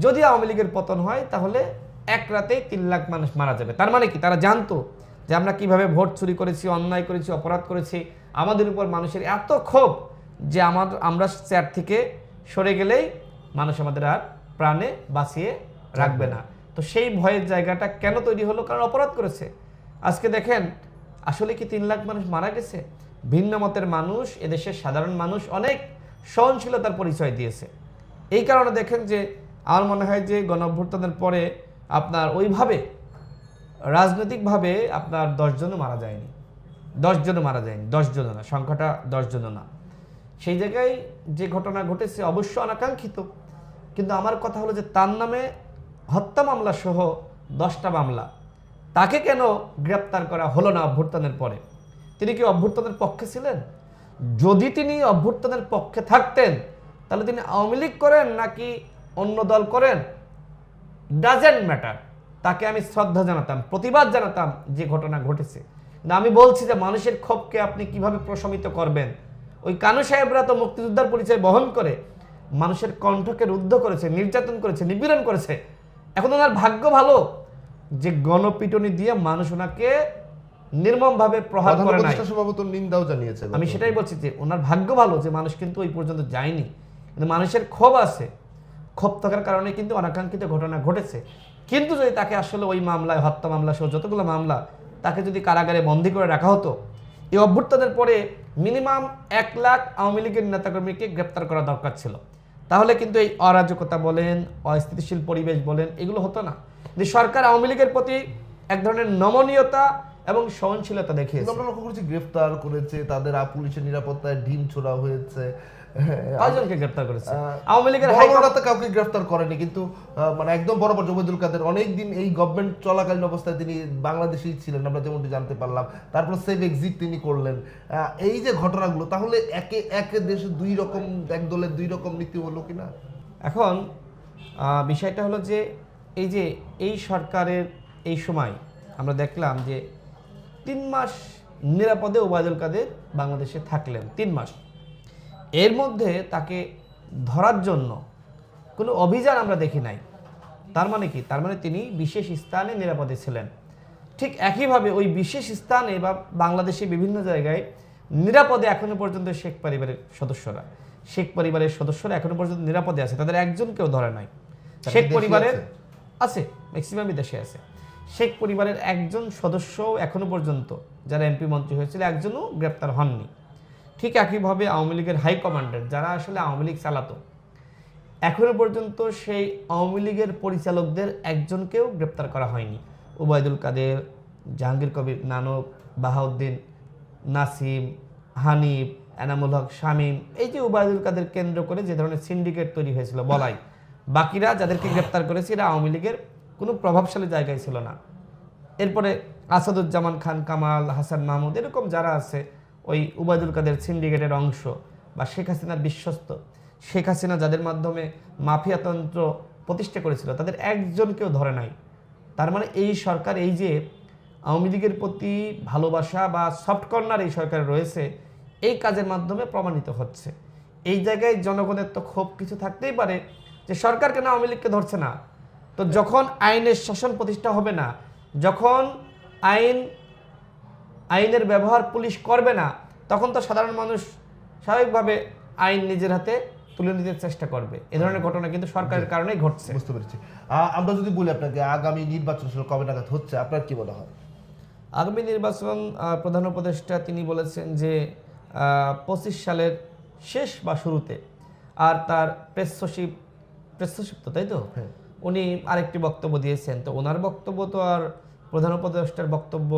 যদি আওয়ামী লীগের পতন হয় তাহলে এক রাতেই 3 লাখ মানুষ মারা যাবে। তার মানে কি? তারা জানতো যে আমরা কিভাবে ভোট চুরি করেছি, অন্যায় করেছি, অপরাধ করেছি, আমাদের উপর মানুষের এত ক্ষোভ যে আমরা চেয়ার থেকে সরে গেলেই মানুষ আমাদের আর প্রাণে বাঁচিয়ে রাখবে না। তো সেই ভয়ের জায়গাটা কেন তৈরি হলো? কারণ অপরাধ করেছে। আজকে দেখেন, আসলে কি 3 লাখ মানুষ মারা গেছে? ভিন্ন মতের মানুষ, এদেশের সাধারণ মানুষ অনেক সহনশীলতার পরিচয় দিয়েছে। এই কারণে দেখেন যে আমার মনে হয় যে গণঅভ্যুত্থানের পরে আপনার ওইভাবে রাজনৈতিকভাবে আপনার 10 জনও মারা যায়নি, 10 জনও মারা যায়নি, 10 জনও না, সংখ্যাটা 10 জনও না। সেই জায়গায় যে ঘটনা ঘটেছে অবশ্য অনাকাঙ্ক্ষিত, কিন্তু আমার কথা হলো যে তার নামে হত্যা মামলা সহ 10টা মামলা, তাকে কেন গ্রেপ্তার করা হলো না অভ্যুত্থানের পরে? তিনি কি অভ্যুত্থানের পক্ষে ছিলেন? যদি তিনি অভ্যুত্থানের পক্ষে থাকতেন তাহলে তিনি আওয়ামী লীগ করেন নাকি অন্য দল করেন, ডাজেন্ট ম্যাটার, তাকে আমি শ্রদ্ধা জানাতাম, প্রতিবাদ জানাতাম যে ঘটনা ঘটেছে। না, আমি বলছি যে মানুষের ক্ষোভকে আপনি কিভাবে প্রশমিত করবেন? ওই কানু সাহেবরা তো মুক্তিযোদ্ধার পরিচয় বহন করে মানুষের কণ্ঠকে রুদ্ধ করেছে, নির্যাতন করেছে, নিপীড়ন করেছে। এখন ওনার ভাগ্য ভালো যে গণপিটুনি দিয়ে মানুষ ওনাকে নির্মমভাবে প্রহার করে নাই। নিন্দাও জানিয়েছে। আমি সেটাই বলছি যে ওনার ভাগ্য ভালো যে মানুষ কিন্তু ওই পর্যন্ত যায়নি, কিন্তু মানুষের ক্ষোভ আছে, ক্ষোভ থাকার কারণে কিন্তু অনাকাঙ্ক্ষিত ঘটনা ঘটেছে। কিন্তু যদি তাকে আসলে ওই মামলায়, হত্যা মামলা সহ যতগুলো মামলা, তাকে যদি কারাগারে বন্দী করে রাখা হতো, এই অভ্যুত্থানের পরে মিনিমাম 1 লাখ আওয়ামী লীগের নেতাকর্মীকে গ্রেপ্তার করা দরকার ছিল। তাহলে কিন্তু এই অরাজকতা বলেন, অস্থিতিশীল পরিবেশ বলেন, এগুলো হতো না। যে সরকার আওয়ামী লীগের প্রতি এক ধরনের নমনীয়তা এবং সহনশীলতা দেখিয়েছে। আমরা লক্ষ্য করেছি গ্রেফতার করেছে, তাদের পুলিশের নিরাপত্তায় ডিম ছোড়া হয়েছে। কয়জনকে গ্রেফতার করেছে? আওয়ামী লীগের হাইকমান্ড কাউকে গ্রেফতার করেনি, কিন্তু মানে একদম বরাবর ওবায়দুল কাদের অনেকদিন এই গভর্নমেন্ট চলাকালীন অবস্থায় তিনি বাংলাদেশেই ছিলেন, আমরা যেমনটি জানতে পারলাম। তারপর সেভ এক্সিট তিনি করলেন। এই যে ঘটনাগুলো, তাহলে এক দেশে দুই রকম, এক দলের দুই রকম নীতি হলো কিনা? এখন বিষয়টা হলো যে এই সরকারের এই সময় আমরা দেখলাম যে 3 মাস নিরাপদে ওবায়দুল কাদের বাংলাদেশে থাকলেন, 3 মাস। এর মধ্যে তাকে ধরার জন্য কোনো অভিযান আমরা দেখি নাই। তার মানে কি? তার মানে তিনি বিশেষ স্থানে নিরাপদে ছিলেন। ঠিক একইভাবে ওই বিশেষ স্থানে বা বাংলাদেশে বিভিন্ন জায়গায় নিরাপদে এখনো পর্যন্ত শেখ পরিবারের সদস্যরা এখনো পর্যন্ত নিরাপদে আছে, তাদের একজনকেও ধরে নাই। শেখ পরিবারের আছে, ম্যাক্সিমামই দেশে আছে। শেখ পরিবারের একজন সদস্য এখনো পর্যন্ত, যারা এমপি মন্ত্রী হয়েছিল, একজনও গ্রেপ্তার হননি। ঠিক একইভাবে আওয়ামী লীগের হাইকমান্ডার যারা আসলে আওয়ামী লীগ চালাতো, এখনো পর্যন্ত সেই আওয়ামী লীগের পরিচালকদের একজনকেও গ্রেপ্তার করা হয়নি। ওবায়দুল কাদের, জাহাঙ্গীর কবির নানক, বাহাউদ্দিন, নাসিম, হানিফ, এনামুল হক, শামীম, এই যে ওবায়দুল কাদের কেন্দ্র করে যে ধরনের সিন্ডিকেট তৈরি হয়েছিল বলাই, বাকিরা যাদেরকে গ্রেপ্তার করেছে এরা আওয়ামী লীগের কোনো প্রভাবশালী জায়গায় ছিল না। এরপরে আসাদুজ্জামান খান কামাল, হাসান মাহমুদ, এরকম যারা আছে ওই উবায়দুল কাদের সিন্ডিকেটের অংশ বা শেখ হাসিনার বিশ্বস্ত, শেখ হাসিনা যাদের মাধ্যমে মাফিয়াতন্ত্র প্রতিষ্ঠা করেছিল তাদের একজনকেও ধরে নাই। তার মানে এই সরকার, এই যে আওয়ামী লীগের প্রতি ভালোবাসা বা সফট কর্নার এই সরকারের রয়েছে, এই কাজের মাধ্যমে প্রমাণিত হচ্ছে। এই জায়গায় জনগণের তো ক্ষোভ কিছু থাকতেই পারে যে সরকার কেন আওয়ামী লীগকে ধরছে না। তো যখন আইনের শাসন প্রতিষ্ঠা হবে না, যখন আইনের ব্যবহার পুলিশ করবে না, তখন তো সাধারণ মানুষ স্বাভাবিকভাবে আইন নিজের হাতে তুলে নিতে চেষ্টা করবে। এ ধরনের ঘটনা কিন্তু সরকারের কারণেই ঘটছে। বুঝতে পেরেছি। আমরা যদি বলি আপনাকে আগামী নির্বাচন আসলে কবে নাগাদ হচ্ছে, আপনার কি মনে হয়? আগামী নির্বাচন প্রধান উপদেষ্টা তিনি বলেছেন যে 25 সালের শেষ বা শুরুতে। আর তার প্রেস সচিব তো, তাই তো, উনি আরেকটি বক্তব্য দিয়েছেন। তো ওনার বক্তব্য তো আর প্রধান উপদেষ্টার বক্তব্য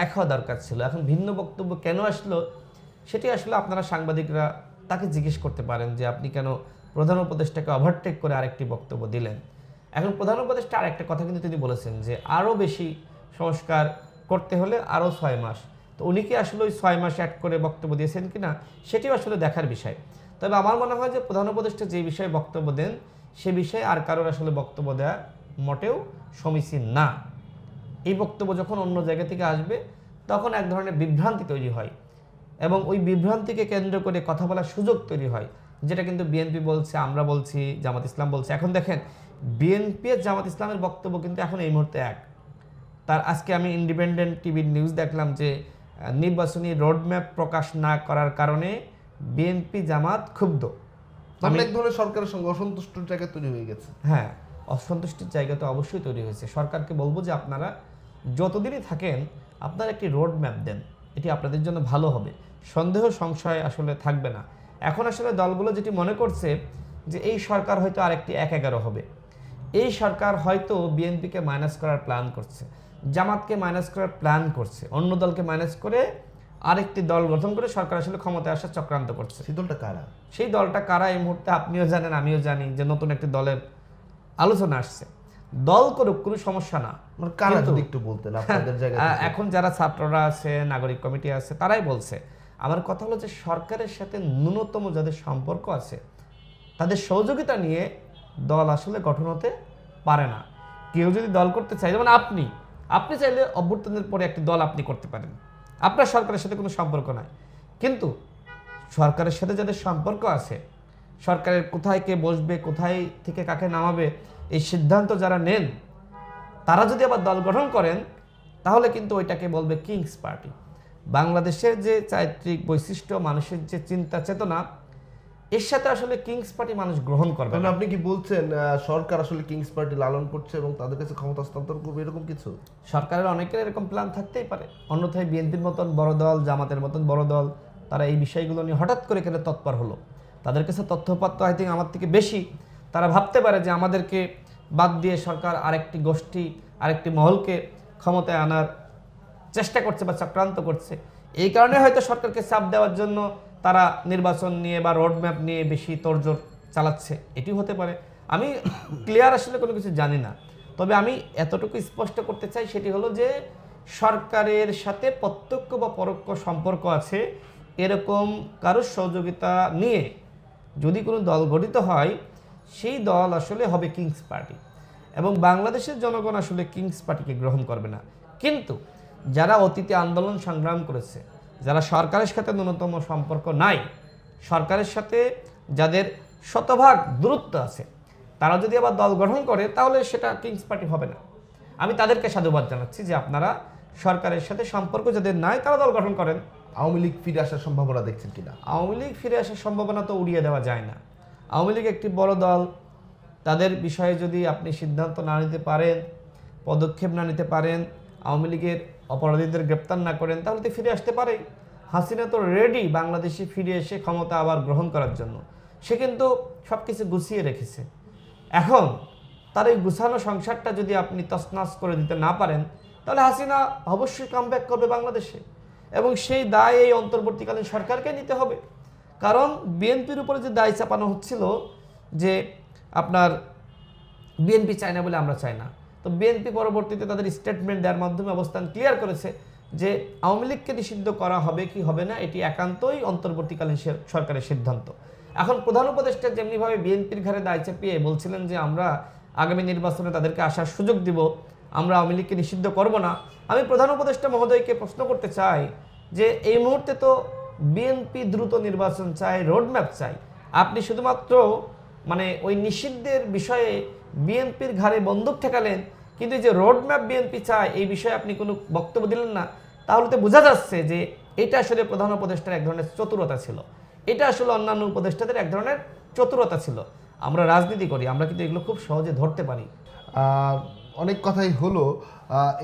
এক হওয়া দরকার ছিল। এখন ভিন্ন বক্তব্য কেন আসলো সেটি আসলে আপনারা সাংবাদিকরা তাকে জিজ্ঞেস করতে পারেন যে আপনি কেন প্রধান উপদেষ্টাকে ওভারটেক করে আরেকটি বক্তব্য দিলেন। এখন প্রধান উপদেষ্টা আরেকটা কথা কিন্তু তিনি বলেছেন যে আরও বেশি সংস্কার করতে হলে আরও 6 মাস। তো উনি কি আসলে ওই 6 মাস অ্যাড করে বক্তব্য দিয়েছেন কিনা সেটিও আসলে দেখার বিষয়। তবে আমার মনে হয় যে প্রধান উপদেষ্টা যে বিষয়ে বক্তব্য দেন সে বিষয়ে আর কারোর আসলে বক্তব্য দেওয়া মোটেও সমীচীন না। এই বক্তব্য যখন অন্য জায়গা থেকে আসবে তখন এক ধরনের বিভ্রান্তি তৈরি হয় এবং ওই বিভ্রান্তিকে কেন্দ্র করে কথা বলার সুযোগ তৈরি হয়, যেটা কিন্তু বিএনপি বলছে, আমরা বলছি, জামাত ইসলাম বলছে। এখন দেখেন বিএনপি আর জামাত ইসলামের বক্তব্য কিন্তু এখন এই মুহূর্তে এক। তার আজকে আমি ইন্ডিপেন্ডেন্ট টিভির নিউজ দেখলাম যে নির্বাচনী রোডম্যাপ প্রকাশ না করার কারণে বিএনপি জামাত ক্ষুব্ধ। এক ধরনের সরকারের সঙ্গে অসন্তুষ্টির জায়গা তৈরি হয়ে গেছে। হ্যাঁ, অসন্তুষ্টির জায়গা তো অবশ্যই তৈরি হয়েছে। সরকারকে বলবো যে আপনারা যতদিনই থাকেন আপনারা একটি রোড ম্যাপ দেন, এটি আপনাদের জন্য ভালো হবে। সন্দেহ সংশয় আসলে থাকবে না। এখন আসলে দলগুলো যেটি মনে করছে যে এই সরকার হয়তো আরেকটি 1-11 হবে, এই সরকার হয়তো বিএনপিকে মাইনাস করার প্ল্যান করছে, জামাতকে মাইনাস করার প্ল্যান করছে, অন্য দলকে মাইনাস করে আরেকটি দল গঠন করে সরকার আসলে ক্ষমতায় আসার চক্রান্ত করছে। সেই দলটা কারা? সেই দলটা কারা এই মুহূর্তে আপনিও জানেন, আমিও জানি যে নতুন একটি দলের আলোচনা আসছে। দল করুক, কোনো সমস্যা না, কারা যদি একটু বলতেন আপনাদের জায়গা থেকে। এখন যারা ছাত্ররা আছে, নাগরিক কমিটি আছে, তারাই বলছে। আমার কথা হলো যে সরকারের সাথে ন্যূনতম যাদের সম্পর্ক আছে তাদের সহযোগিতা নিয়ে দল আসলে গঠন হতে পারে না। কেউ যদি দল করতে চায়, যেমন আপনি চাইলে অভ্যুত্থানের পরে একটি দল আপনি করতে পারেন, আপনার সরকারের সাথে কোনো সম্পর্ক নাই, কিন্তু সরকারের সাথে যাদের সম্পর্ক আছে, সরকারের কোথায় কে বসবে, কোথায় থেকে কাকে নামাবে, এই সিদ্ধান্ত যারা নেন, তারা যদি আবার দল গঠন করেন তাহলে কিন্তু ওইটাকে বলবে কিংস পার্টি। বাংলাদেশের যে চারিত্রিক বৈশিষ্ট্য, মানুষের যে চিন্তা চেতনা, এর সাথে আসলে কিংস পার্টি মানুষ গ্রহণ করবে না। আপনি কি বলছেন সরকার আসলে কিংস পার্টি লালন করছে এবং তাদের কাছে ক্ষমতা হস্তান্তর করবে, এরকম কিছু? সরকারের অনেকের এরকম প্ল্যান থাকতেই পারে। অন্যথায় বিএনপির মতন বড় দল, জামাতের মতন বড় দল, তারা এই বিষয়গুলো নিয়ে হঠাৎ করে কেন তৎপর হলো? তাদের কাছে তথ্যপাত্র আই থিঙ্ক আমার থেকে বেশি। তারা ভাবতে পারে যে আমাদেরকে বাদ দিয়ে সরকার আরেকটি গোষ্ঠী, আরেকটি মহলকে ক্ষমতায় আনার চেষ্টা করছে বা চক্রান্ত করছে। এই কারণে হয়তো সরকারকে চাপ দেওয়ার জন্য তারা নির্বাচন নিয়ে বা রোডম্যাপ নিয়ে বেশি তোড়জোড় চালাচ্ছে, এটি হতে পারে। আমি ক্লিয়ার আসলে কোনো কিছু জানি না, তবে আমি এতটুকু স্পষ্ট করতে চাই, সেটি হলো যে সরকারের সাথে প্রত্যক্ষ বা পরোক্ষ সম্পর্ক আছে এরকম কারোর সহযোগিতা নিয়ে যদি কোনো দল গঠিত হয়, সেই দল আসলে হবে কিংস পার্টি এবং বাংলাদেশের জনগণ আসলে কিংস পার্টিকে গ্রহণ করবে না। কিন্তু যারা অতীতে আন্দোলন সংগ্রাম করেছে, যারা সরকারের সাথে ন্যূনতম সম্পর্ক নাই, সরকারের সাথে যাদের শতভাগ দূরত্ব আছে, তারা যদি আবার দল গঠন করে তাহলে সেটা কিংস পার্টি হবে না। আমি তাদেরকে সাধুবাদ জানাচ্ছি যে আপনারা সরকারের সাথে সম্পর্ক যাদের নাই তারা দল গঠন করেন। আওয়ামী লীগ ফিরে আসার সম্ভাবনা দেখছেন কিনা? আওয়ামী লীগ ফিরে আসার সম্ভাবনা তো উড়িয়ে দেওয়া যায় না। আওয়ামী লীগ একটি বড় দল, তাদের বিষয়ে যদি আপনি সিদ্ধান্ত না নিতে পারেন, পদক্ষেপ না নিতে পারেন, আওয়ামী লীগের অপরাধীদের গ্রেপ্তার না করেন, তাহলে তো ফিরে আসতে পারে। হাসিনা তো রেডি বাংলাদেশে ফিরে এসে ক্ষমতা আবার গ্রহণ করার জন্য। সে কিন্তু সব কিছু গুছিয়ে রেখেছে। এখন তার এই গুছানো সংসারটা যদি আপনি তছনছ করে দিতে না পারেন, তাহলে হাসিনা অবশ্যই কামব্যাক করবে বাংলাদেশে এবং সেই দায় এই অন্তর্বর্তীকালীন সরকারকে নিতে হবে। কারণ বিএনপির উপরে যে দায় চাপানো হচ্ছিল যে আপনার বিএনপি চায় না বলে আমরা চাই না, তো বিএনপি পরবর্তীতে তাদের স্টেটমেন্ট দেওয়ার মাধ্যমে অবস্থান ক্লিয়ার করেছে যে আওয়ামী লীগকে নিষিদ্ধ করা হবে কি হবে না এটি একান্তই অন্তর্বর্তীকালীন সরকারের সিদ্ধান্ত। এখন প্রধান উপদেষ্টা যেমনিভাবে বিএনপির ঘাড়ে দায় চাপিয়ে বলছিলেন যে আমরা আগামী নির্বাচনে তাদেরকে আসার সুযোগ দিব, আমরা আওয়ামী লীগকে নিষিদ্ধ করব না, আমি প্রধান উপদেষ্টা মহোদয়কে প্রশ্ন করতে চাই যে এই মুহূর্তে তো বিএনপি দ্রুত নির্বাচন চায়, রোডম্যাপ চাই, আপনি শুধুমাত্র মানে ওই নিষিদ্ধের বিষয়ে বিএনপির ঘাড়ে বন্দুক ঠেকালেন, কিন্তু এই যে রোডম্যাপ বিএনপি চায় এই বিষয়ে আপনি কোনো বক্তব্য দিলেন না। তাহলে তো বোঝা যাচ্ছে যে এটা আসলে প্রধান উপদেষ্টার এক ধরনের চতুরতা ছিল, এটা আসলে অন্যান্য উপদেষ্টাদের এক ধরনের চতুরতা ছিল। আমরা রাজনীতি করি, আমরা কিন্তু এগুলো খুব সহজে ধরতে পারি। অনেক কথাই হলো,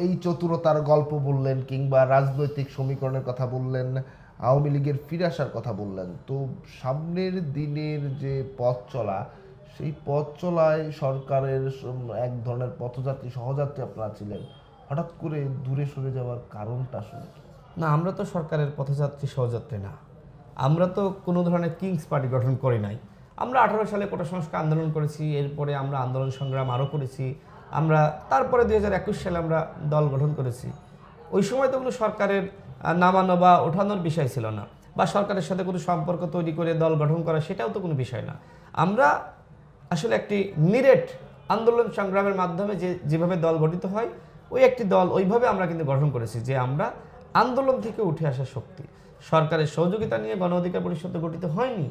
এই চতুরতার গল্প বললেন কিংবা রাজনৈতিক সমীকরণের কথা বললেন, আওয়ামী লীগের ফিরে আসার কথা বললেন। তো সামনের দিনের যে পথ চলা, সেই পথ চলায় সরকারের এক ধরনের পথযাত্রী সহযাত্রী আপনারা ছিলেন, হঠাৎ করে দূরে সরে যাওয়ার কারণটা আসলে কি? না, আমরা তো সরকারের পথযাত্রী সহযাত্রী না, আমরা তো কোনো ধরনের কিংস পার্টি গঠন করি নাই। আমরা 18 সালে কোটা সংস্কার আন্দোলন করেছি, এরপরে আমরা আন্দোলন সংগ্রাম আরও করেছি, আমরা তারপরে 2021 সালে আমরা দল গঠন করেছি। ওই সময় তো কোনো সরকারের নামানো বা ওঠানোর বিষয় ছিল না, বা সরকারের সাথে কোনো সম্পর্ক তৈরি করে দল গঠন করা সেটাও তো কোনো বিষয় না। আমরা আসলে একটি নিরেট আন্দোলন সংগ্রামের মাধ্যমে যেভাবে দল গঠিত হয় ওই একটি দল ওইভাবে আমরা কিন্তু গঠন করেছি যে আমরা আন্দোলন থেকে উঠে আসা শক্তি। সরকারের সহযোগিতা নিয়ে গণ অধিকার পরিষদ গঠিত হয়নি।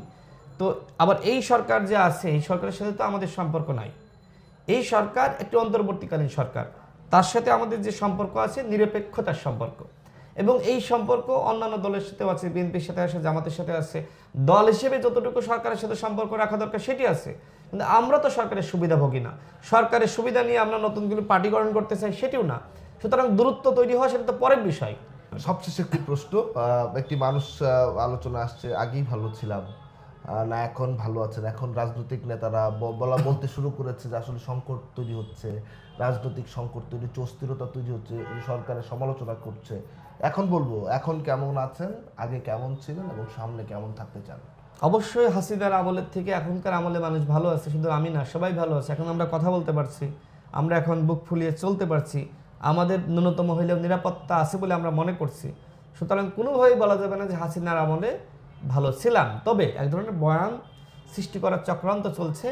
তো আবার এই সরকার যে আছে এই সরকারের সাথে তো আমাদের সম্পর্ক নাই। এই সরকার একটি অন্তর্বর্তীকালীন সরকার, তার সাথে আমাদের যে সম্পর্ক আছে নিরপেক্ষতার সম্পর্ক, এবং এই সম্পর্ক অন্যান্য দলের সাথেও আছে, বিএনপির সাথে আছে, জামাতের সাথে আছে। দল হিসেবে যতটুকু সরকারের সাথে সম্পর্ক রাখা দরকার সেটি আছে, কিন্তু আমরা তো সরকারের সুবিধাভোগী না। সরকারের সুবিধা নিয়ে আমরা নতুন কোনো পার্টি গঠন করতে চাই সেটিও না। সুতরাং দূরত্ব তৈরি হওয়া সেটা তো পরের বিষয়। সবশেষে একটি প্রশ্ন, একটি মানুষ আলোচনা আসছে, আগেই ভালো ছিলাম না এখন ভালো আছেন, এখন রাজনৈতিক নেতারা বলতে শুরু করেছে যে আসলে সংকট তৈরি হচ্ছে, রাজনৈতিক সংকট তৈরি হচ্ছে, অস্থিরতা তৈরি হচ্ছে, সরকারের সমালোচনা করছে। এখন বলবো, এখন কেমন আছেন, আগে কেমন ছিলেন এবং সামনে কেমন থাকতে চান? অবশ্যই হাসিনার আমলের থেকে এখনকার আমলে মানুষ ভালো আছে, শুধু আমি না, সবাই ভালো আছে। এখন আমরা কথা বলতে পারছি, আমরা এখন বুক ফুলিয়ে চলতে পারছি, আমাদের ন্যূনতম হইলেও নিরাপত্তা আছে বলে আমরা মনে করছি। সুতরাং কোনোভাবেই বলা যাবে না যে হাসিনার আমলে ভালো ছিলাম। তবে এক ধরনের বয়ান সৃষ্টি করার চক্রান্ত চলছে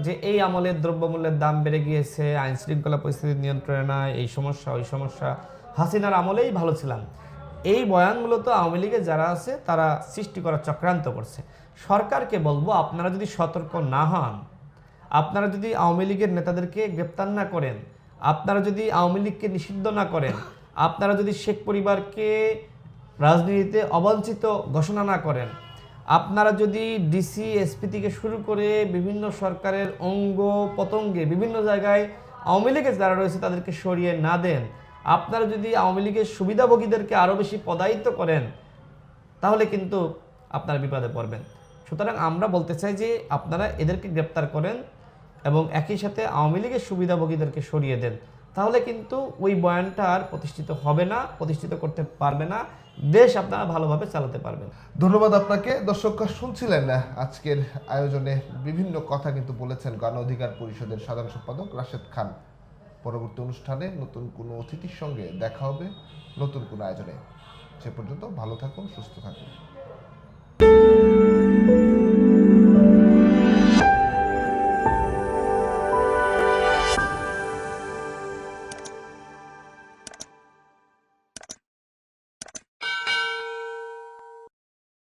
যে এই আমলে দ্রব্যমূল্যের দাম বেড়ে গিয়েছে, আইন শৃঙ্খলা পরিস্থিতি নিয়ন্ত্রণে নাই, এই সমস্যা ওই সমস্যা, হাসিনার আমলেই ভালো ছিলাম। এই বয়ান মূলত আওয়ামী লীগে যারা আছে তারা সৃষ্টি করার চক্রান্ত করছে। সরকারকে বলবো, আপনারা যদি সতর্ক না হন, আপনারা যদি আওয়ামী লীগের নেতাদেরকে গ্রেপ্তার না করেন, আপনারা যদি আওয়ামী লীগকে নিষিদ্ধ না করেন, আপনারা যদি শেখ পরিবারকে রাজনীতিতে অবাঞ্ছিত ঘোষণা না করেন, আপনারা যদি ডিসি এসপি থেকে শুরু করে বিভিন্ন সরকারের অঙ্গ পতঙ্গে বিভিন্ন জায়গায় আওয়ামী লীগের যারা রয়েছে তাদেরকে সরিয়ে না দেন, আপনারা যদি আওয়ামী লীগের সুবিধাভোগীদেরকে আরও বেশি পদায়িত করেন, তাহলে কিন্তু আপনারা বিপদে পড়বেন। সুতরাং আমরা বলতে চাই যে আপনারা এদেরকে গ্রেপ্তার করেন এবং একই সাথে আওয়ামী লীগের সুবিধাভোগীদেরকে সরিয়ে দেন, তাহলে কিন্তু ওই বয়ানটা আর প্রতিষ্ঠিত হবে না, প্রতিষ্ঠিত করতে পারবে না, দেশ আপনারা ভালোভাবে চালাতে পারবেন। ধন্যবাদ আপনাকে। দর্শকরা শুনছিলেন আজকের আয়োজনে বিভিন্ন কথা কিন্তু বলেছেন গণ অধিকার পরিষদের সাধারণ সম্পাদক রাশেদ খান। পরবর্তী অনুষ্ঠানে নতুন কোনো অতিথির সঙ্গে দেখা হবে নতুন কোনো আয়োজনে। সে পর্যন্ত ভালো থাকুন, সুস্থ থাকুন।